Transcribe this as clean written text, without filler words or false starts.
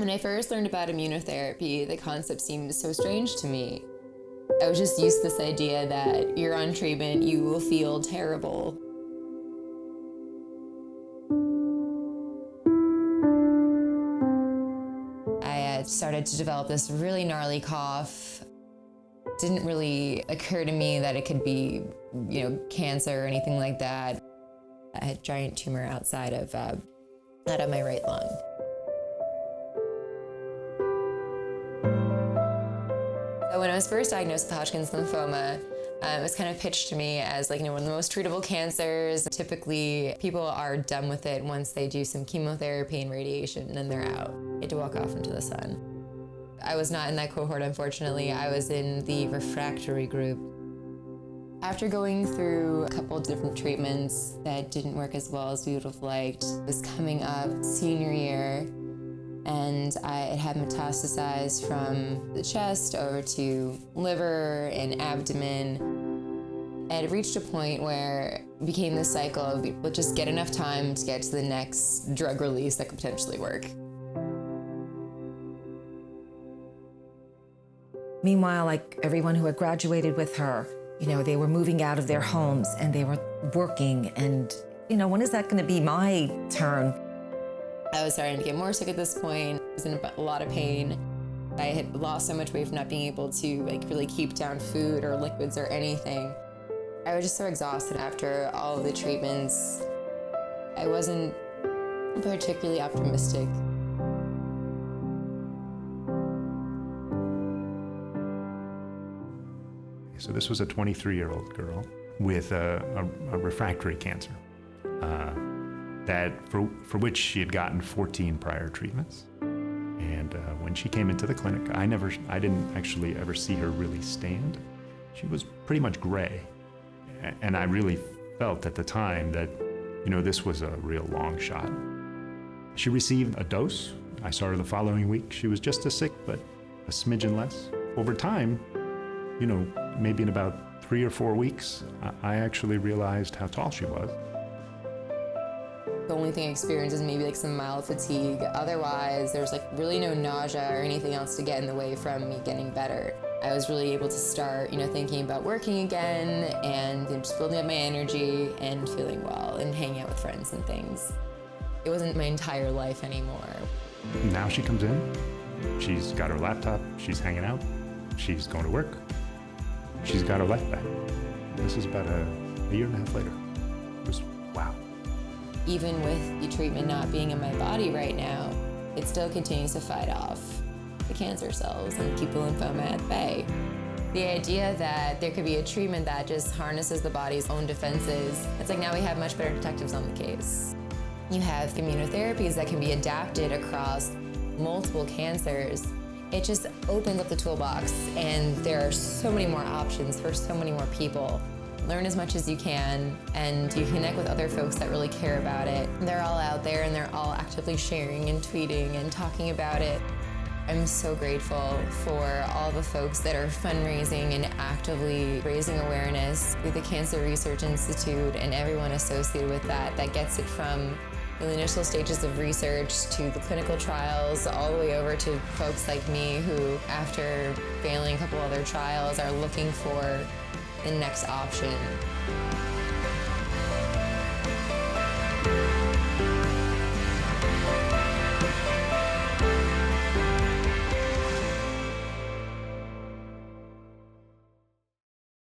When I first learned about immunotherapy, the concept seemed so strange to me. I was just used to this idea that you're on treatment, you will feel terrible. I had started to develop this really gnarly cough. It didn't really occur to me that it could be, cancer or anything like that. I had a giant tumor outside of my right lung. So when I was first diagnosed with Hodgkin's lymphoma, it was kind of pitched to me as one of the most treatable cancers. Typically, people are done with it once they do some chemotherapy and radiation, and then they're out. They get to walk off into the sun. I was not in that cohort, unfortunately. I was in the refractory group. After going through a couple different treatments that didn't work as well as we would have liked, it was coming up senior year, and it had metastasized from the chest over to liver and abdomen. It had reached a point where it became this cycle of, let's just get enough time to get to the next drug release that could potentially work. Meanwhile, everyone who had graduated with her, they were moving out of their homes and they were working, and, when is that going to be my turn? I was starting to get more sick at this point. I was in a lot of pain. I had lost so much weight from not being able to really keep down food or liquids or anything. I was just so exhausted after all of the treatments. I wasn't particularly optimistic. So this was a 23-year-old girl with a refractory cancer for which she had gotten 14 prior treatments. And when she came into the clinic, I didn't actually ever see her really stand. She was pretty much gray. And I really felt at the time that, this was a real long shot. She received a dose. I saw her the following week. She was just as sick, but a smidgen less. Over time, maybe in about 3 or 4 weeks, I actually realized how tall she was. The only thing I experienced is maybe some mild fatigue. Otherwise, there's really no nausea or anything else to get in the way from me getting better. I was really able to start, thinking about working again and just building up my energy and feeling well and hanging out with friends and things. It wasn't my entire life anymore. Now she comes in, she's got her laptop, she's hanging out, she's going to work, she's got her life back. This is about a year and a half later. It was wow. Even with the treatment not being in my body right now, it still continues to fight off the cancer cells and keep the lymphoma at bay. The idea that there could be a treatment that just harnesses the body's own defenses, it's now we have much better detectives on the case. You have immunotherapies that can be adapted across multiple cancers. It just opens up the toolbox, and there are so many more options for so many more people. Learn as much as you can, and you connect with other folks that really care about it. They're all out there, and they're all actively sharing and tweeting and talking about it. I'm so grateful for all the folks that are fundraising and actively raising awareness through the Cancer Research Institute and everyone associated with that gets it from the initial stages of research to the clinical trials, all the way over to folks like me who, after failing a couple other trials, are looking for the next option.